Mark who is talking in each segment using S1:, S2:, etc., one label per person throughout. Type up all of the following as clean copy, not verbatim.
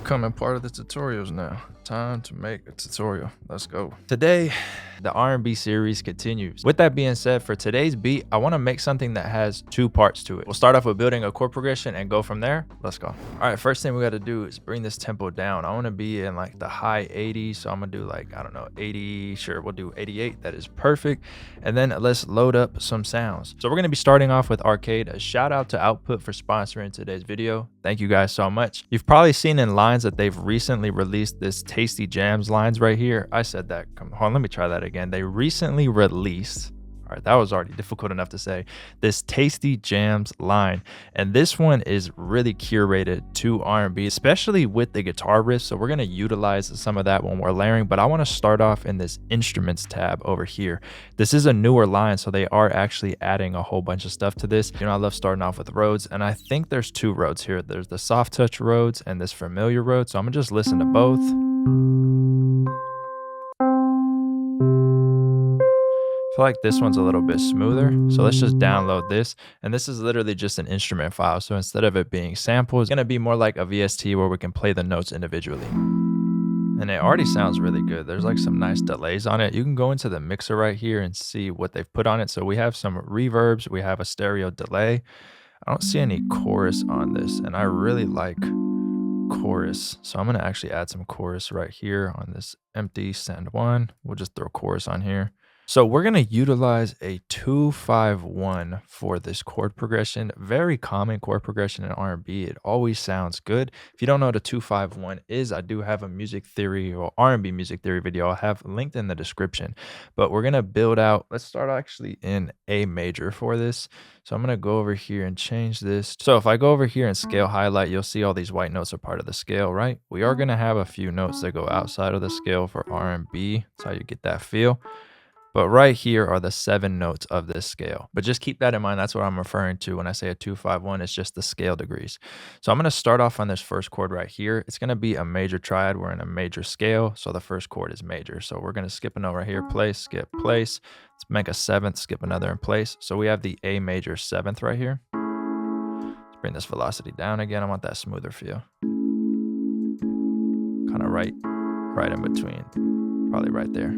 S1: becoming part of the tutorials now. Time to make a tutorial. Let's go. Today, the R&B series continues. With that being said, for today's beat, I want to make something that has two parts to it. We'll start off with building a chord progression and go from there. Let's go. All right, first thing we got to do is bring this tempo down. I want to be in like the high 80s, so I'm gonna do like, I don't know, 80, sure, we'll do 88. That is perfect. And then let's load up some sounds. So we're gonna be starting off with Arcade. A shout out to Output for sponsoring today's video. Thank you guys so much. You've probably seen in lines that they've recently released this Tasty Jams lines right here. I said that, come on, let me try that again. They recently released, all right, that was already difficult enough to say, this Tasty Jams line. And this one is really curated to R&B, especially with the guitar riff. So we're gonna utilize some of that when we're layering, but I wanna start off in this instruments tab over here. This is a newer line, so they are actually adding a whole bunch of stuff to this. You know, I love starting off with Rhodes, and I think there's two Rhodes here. There's the soft touch Rhodes and this familiar Rhodes. So I'm gonna just listen to both. I feel like this one's a little bit smoother. So let's just download this. And this is literally just an instrument file. So instead of it being samples, it's gonna be more like a VST where we can play the notes individually. And it already sounds really good. There's like some nice delays on it. You can go into the mixer right here and see what they've put on it. So we have some reverbs, we have a stereo delay. I don't see any chorus on this, and I really like chorus. So I'm gonna actually add some chorus right here on this empty send one. We'll just throw chorus on here. So we're gonna utilize a 2-5-1 for this chord progression. Very common chord progression in R&B. It always sounds good. If you don't know what a 2-5-1 is, I do have a music theory or R&B music theory video I'll have linked in the description. But we're gonna build out, let's start actually in A major for this. So I'm gonna go over here and change this. So if I go over here and scale highlight, you'll see all these white notes are part of the scale, right? We are gonna have a few notes that go outside of the scale for R&B. That's how you get that feel. But right here are the 7 notes of this scale. But just keep that in mind. That's what I'm referring to when I say a 2-5-1. It's just the scale degrees. So I'm going to start off on this first chord right here. It's going to be a major triad. We're in a major scale. So the first chord is major. So we're going to skip a note right here. Place, skip, place. Let's make a 7th, skip another in place. So we have the A major 7th right here. Let's bring this velocity down again. I want that smoother feel. Kind of right in between. Probably right there.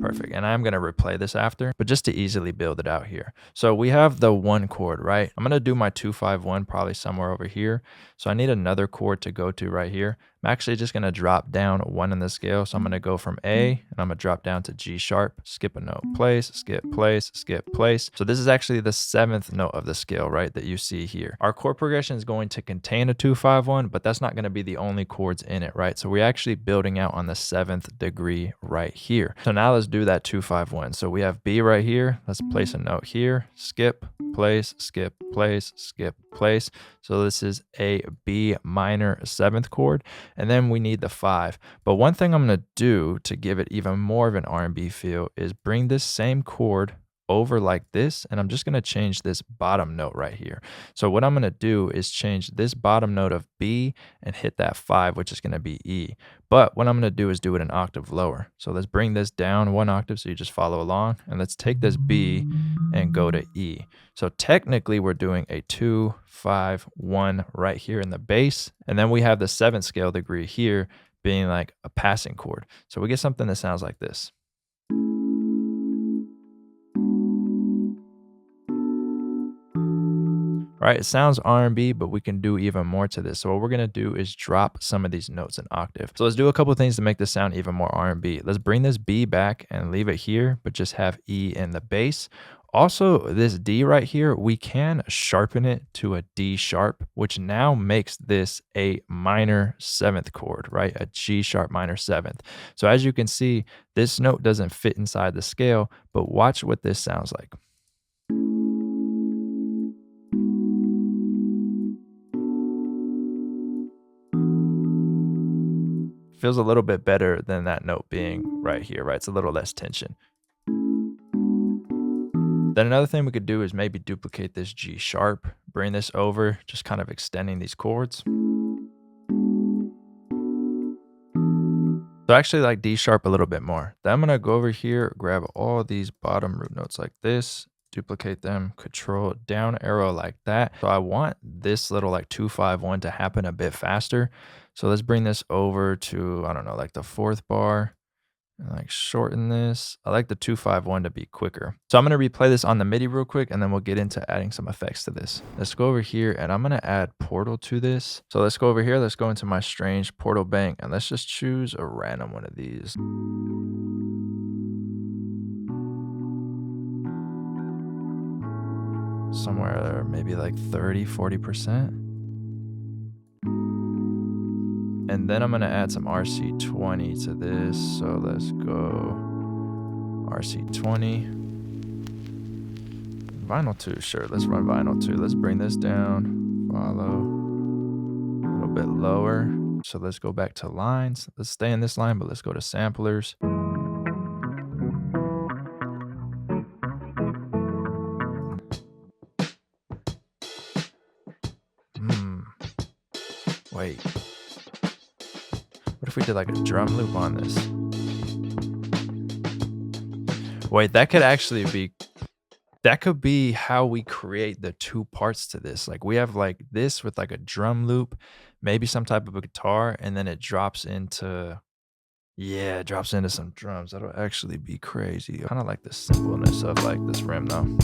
S1: Perfect. And I'm going to replay this after, but just to easily build it out here. So we have the 1 chord, right? I'm going to do my 2-5-1 probably somewhere over here. So I need another chord to go to right here. I'm actually just going to drop down 1 in the scale. So I'm going to go from A and I'm going to drop down to G sharp, skip a note, place, skip, place, skip, place. So this is actually the 7th note of the scale, right, that you see here. Our chord progression is going to contain a 2-5-1, but that's not going to be the only chords in it, right? So we're actually building out on the 7th degree right here. So now let's do that 2-5-1. So we have B right here. Let's place a note here. Skip, place, skip, place, skip, place. So this is a B minor 7th chord. And then we need the 5. But one thing I'm going to do to give it even more of an R&B feel is bring this same chord over like this, and I'm just going to change this bottom note right here. So what I'm going to do is change this bottom note of B and hit that 5, which is going to be E. But what I'm going to do is do it an octave lower. So let's bring this down 1 octave so you just follow along, and let's take this B and go to E. So technically we're doing a 2-5-1 right here in the bass, and then we have the 7th scale degree here being like a passing chord. So we get something that sounds like this. Right, it sounds R&B, but we can do even more to this. So what we're gonna do is drop some of these notes in octave. So let's do a couple of things to make this sound even more R&B. Let's bring this B back and leave it here, but just have E in the bass. Also, this D right here, we can sharpen it to a D sharp, which now makes this a minor 7th chord, right? A G sharp minor 7th. So as you can see, this note doesn't fit inside the scale, but watch what this sounds like. Feels a little bit better than that note being right here, right? It's a little less tension. Then another thing we could do is maybe duplicate this G sharp, bring this over, just kind of extending these chords. So I actually like D sharp a little bit more. Then I'm gonna go over here, grab all these bottom root notes like this, duplicate them, control down arrow like that. So I want this little like 2-5-1 to happen a bit faster. So let's bring this over to, I don't know, like the 4th bar. And like shorten this. I like the 2-5-1 to be quicker. So I'm going to replay this on the MIDI real quick, and then we'll get into adding some effects to this. Let's go over here, and I'm going to add Portal to this. So let's go over here. Let's go into my strange Portal bank, and let's just choose a random one of these. Somewhere maybe like 30-40%. And then I'm going to add some RC20 to this. So let's go RC20. Vinyl 2, sure. Let's run Vinyl 2. Let's bring this down. Follow. A little bit lower. So let's go back to lines. Let's stay in this line, but let's go to samplers. Wait. What if we did like a drum loop on this? Wait, that could actually be, that could be how we create the 2 parts to this. Like we have like this with like a drum loop, maybe some type of a guitar, and then it drops into, yeah, it drops into some drums. That'll actually be crazy. Kind of like the simpleness of like this rim though.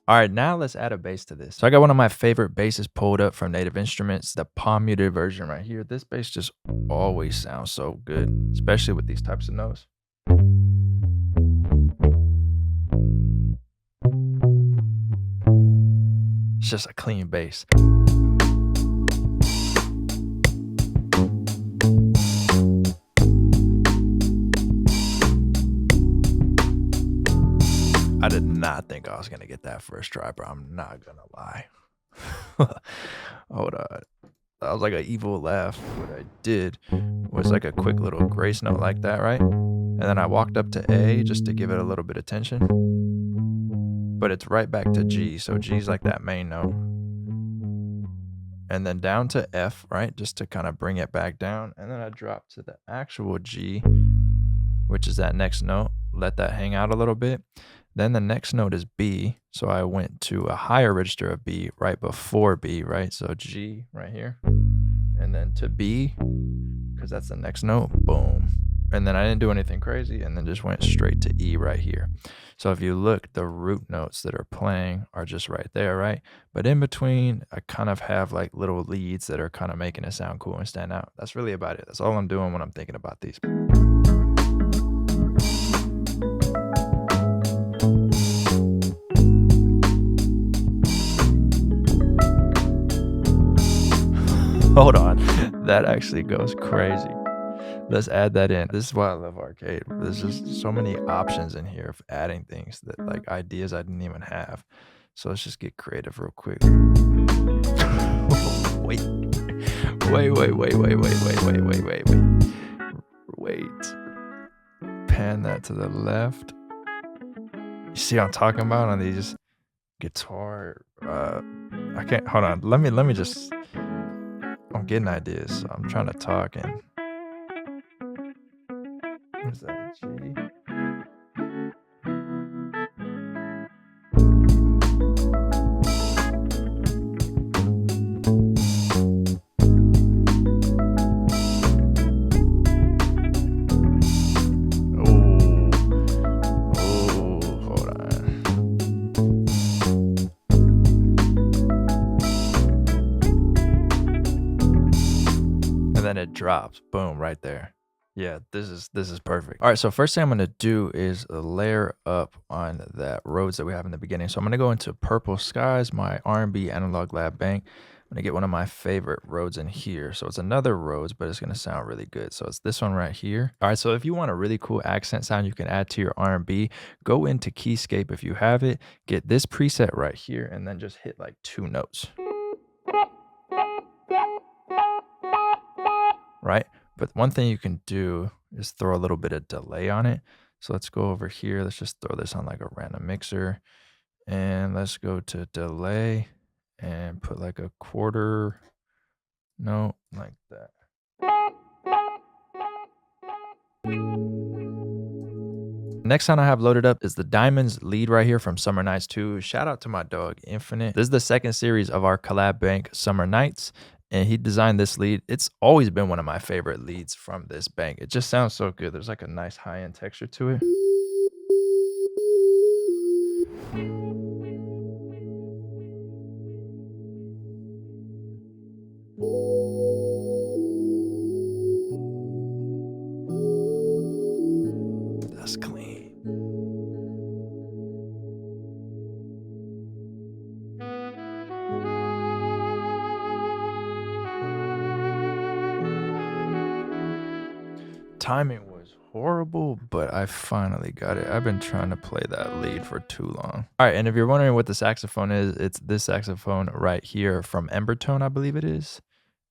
S1: All right, now let's add a bass to this. So I got one of my favorite basses pulled up from Native Instruments, the palm muted version right here. This bass just always sounds so good, especially with these types of notes. It's just a clean bass. I did not think I was going to get that first try, bro. I'm not going to lie. Hold on. That was like an evil laugh. What I did was like a quick little grace note like that, right? And then I walked up to A just to give it a little bit of tension. But it's right back to G. So G's like that main note. And then down to F, right? Just to kind of bring it back down. And then I drop to the actual G, which is that next note. Let that hang out a little bit. Then the next note is B. So I went to a higher register of B right before B, right? So G right here. And then to B, because that's the next note. Boom. And then I didn't do anything crazy, and then just went straight to E right here. So if you look, the root notes that are playing are just right there, right? But in between, I kind of have like little leads that are kind of making it sound cool and stand out. That's really about it. That's all I'm doing when I'm thinking about these. Hold on. That actually goes crazy. Let's add that in. This is why I love arcade. There's just so many options in here of adding things that like ideas I didn't even have. So let's just get creative real quick. Wait. Wait. Pan that to the left. You see what I'm talking about on these guitar? I can't, hold on. Let me just, I'm getting ideas. So I'm trying to talk and where's that G? Hold on. And then it drops. Boom, right there. Yeah, this is perfect. All right, so first thing I'm gonna do is layer up on that Rhodes that we have in the beginning. So I'm gonna go into Purple Skies, my R&B Analog Lab bank. I'm gonna get one of my favorite Rhodes in here. So it's another Rhodes, but it's gonna sound really good. So it's this one right here. All right, so if you want a really cool accent sound you can add to your R&B, go into Keyscape if you have it, get this preset right here, and then just hit like 2 notes. Right? But one thing you can do is throw a little bit of delay on it. So let's go over here. Let's just throw this on like a random mixer. And let's go to delay and put like a quarter note like that. Next sound I have loaded up is the Diamonds lead right here from Summer Nights 2. Shout out to my dog Infinite. This is the second series of our collab bank Summer Nights, and he designed this lead. It's always been one of my favorite leads from this bank. It just sounds so good. There's like a nice high-end texture to it. That's clean. Timing was horrible, but I finally got it. I've been trying to play that lead for too long. All right, and if you're wondering what the saxophone is, it's this saxophone right here from Embertone, I believe it is.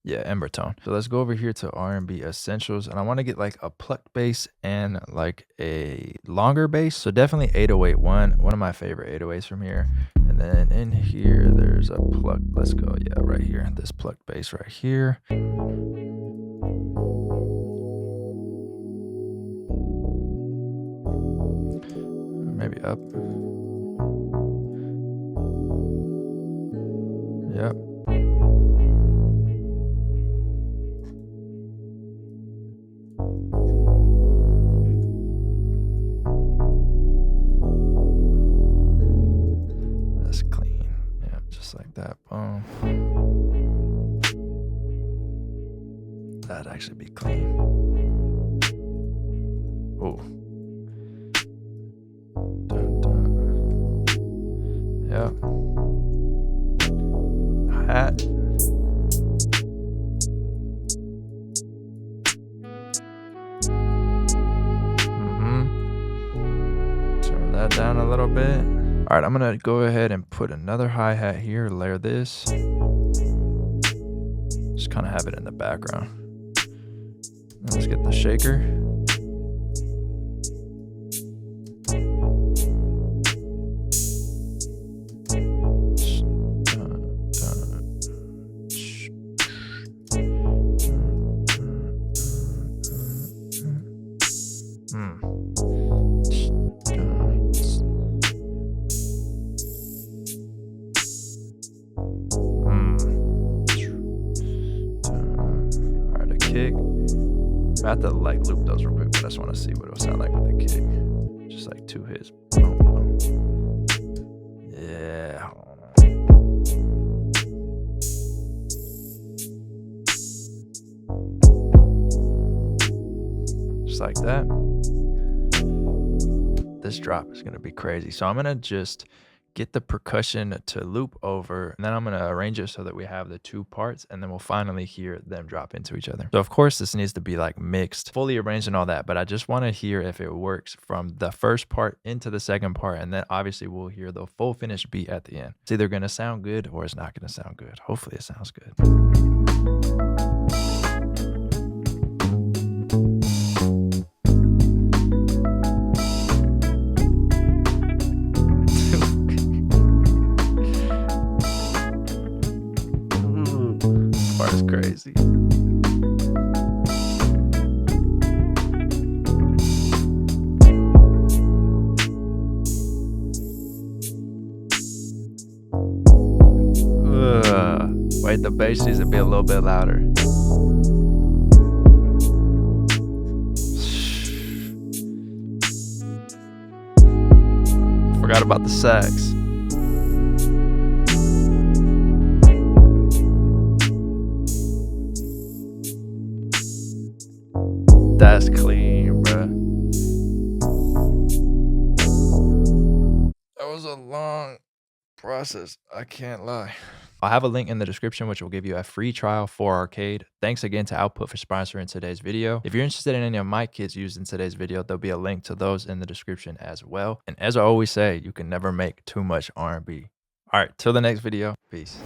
S1: Yeah, Embertone. So let's go over here to R&B Essentials, and I want to get like a plucked bass and like a longer bass. So definitely 808 one of my favorite 808s from here. And then in here, there's a plucked. Let's go, yeah, right here. This plucked bass right here. Maybe up. Yep. That's clean. Yeah, just like that. Boom. That'd actually be clean. Oh. Yep. Hat. Turn that down a little bit. All right, I'm gonna go ahead and put another hi-hat here, layer this. Just kind of have it in the background. Now let's get the shaker. Kick. I have to like loop those real quick, but I just want to see what it will sound like with the kick. Just like 2 hits. Boom, boom. Yeah. Hold on. Just like that. This drop is gonna be crazy. So I'm gonna just get the percussion to loop over, and then I'm gonna arrange it so that we have the 2 parts, and then we'll finally hear them drop into each other. So of course this needs to be like mixed, fully arranged and all that, but I just wanna hear if it works from the first part into the second part, and then obviously we'll hear the full finished beat at the end. It's either gonna sound good or it's not gonna sound good. Hopefully it sounds good. It's crazy. Wait, the bass needs to be a little bit louder. Forgot about the sax. That's clean, bruh. That was a long process, I can't lie. I'll have a link in the description which will give you a free trial for Arcade. Thanks again to Output for sponsoring today's video. If you're interested in any of my kits used in today's video, there'll be a link to those in the description as well. And as I always say, you can never make too much R&B. All right, till the next video, peace.